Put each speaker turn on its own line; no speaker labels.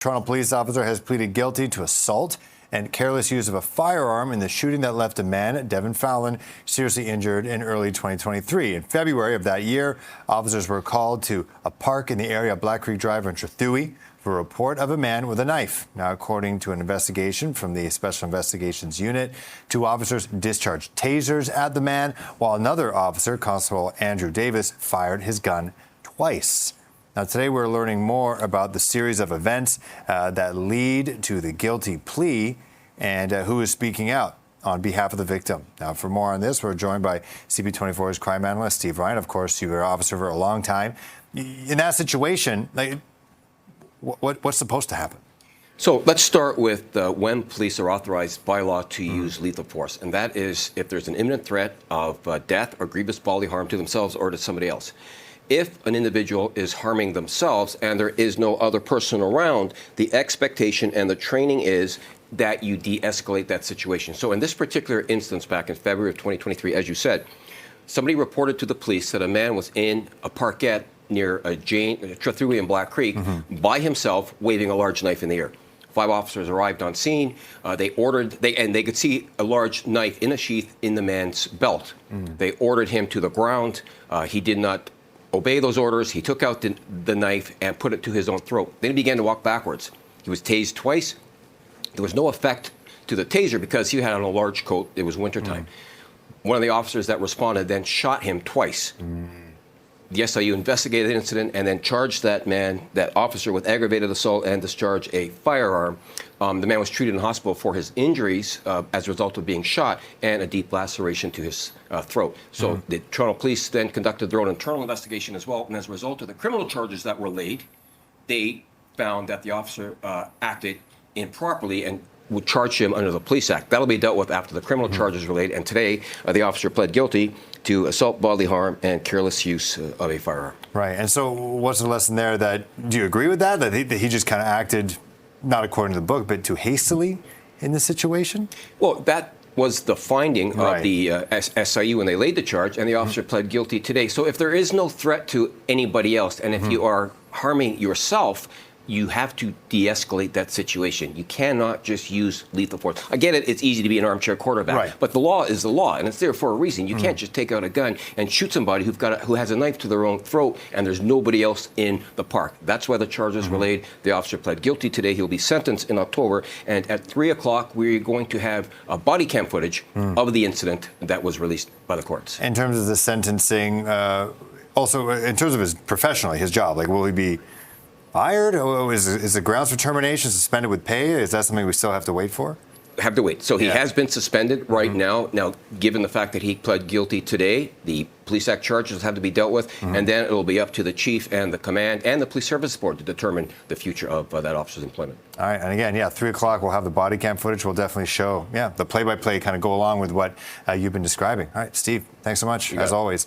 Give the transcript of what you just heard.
Toronto police officer has pleaded guilty to assault and careless use of a firearm in the shooting that left a man, Devin Fallon, seriously injured in early 2023. In February of that year, officers were called to a park in the area of Black Creek Drive in Trethewey for a report of a man with a knife. Now, according to an investigation from the Special Investigations Unit, 2 officers discharged tasers at the man, while another officer, Constable Andrew Davis, fired his gun twice. Now, today we're learning more about the series of events that lead to the guilty plea and who is speaking out on behalf of the victim. Now, for more on this, we're joined by CP24's crime analyst, Steve Ryan. Of course, you were an officer for a long time. In that situation, what's supposed to happen?
So let's start with when police are authorized by law to use lethal force. And that is if there's an imminent threat of death or grievous bodily harm to themselves or to somebody else. If an individual is harming themselves and there is no other person around, the expectation and the training is that you de-escalate that situation. So in this particular instance back in February of 2023, as you said, somebody reported to the police that a man was in a parkette near Trethewey and Black Creek by himself waving a large knife in the air. 5 officers arrived on scene. They could see a large knife in a sheath in the man's belt. They ordered him to the ground. He did not obey those orders. He took out the knife and put it to his own throat. Then he began to walk backwards. He was tased twice. There was no effect to the taser because he had on a large coat. It was wintertime. One of the officers that responded then shot him twice. The SIU investigated the incident and then charged that officer with aggravated assault and discharged a firearm. The man was treated in hospital for his injuries as a result of being shot and a deep laceration to his throat. So the Toronto police then conducted their own internal investigation as well. And as a result of the criminal charges that were laid, they found that the officer acted improperly and would charge him under the Police Act. That'll be dealt with after the criminal charges were laid. And today, the officer pled guilty to assault, bodily harm, and careless use of a firearm.
Right. And so what's the lesson there? Do you agree with that? That he just kind of acted, not according to the book, but too hastily in this situation?
Well, that was the finding of the SIU when they laid the charge, and the officer pled guilty today. So if there is no threat to anybody else, and if you are harming yourself, you have to de-escalate that situation. You cannot just use lethal force. I get it, it's easy to be an armchair quarterback, but the law is the law, and it's there for a reason. You can't just take out a gun and shoot somebody who has a knife to their own throat, and there's nobody else in the park. That's why the charges were laid. The officer pled guilty today. He'll be sentenced in October, and at 3 o'clock, we're going to have a body cam footage of the incident that was released by the courts.
In terms of the sentencing, also in terms of his job, will he be fired? Is the grounds for termination suspended with pay? Is that something we still have to wait for?
Have to wait. So he has been suspended right now. Now, given the fact that he pled guilty today, the Police Act charges have to be dealt with, and then it'll be up to the chief and the command and the Police Service Board to determine the future of that officer's employment.
All right, and again, 3 o'clock, we'll have the body cam footage. We'll definitely show, the play-by-play kind of go along with what you've been describing. All right, Steve, thanks so much, as always.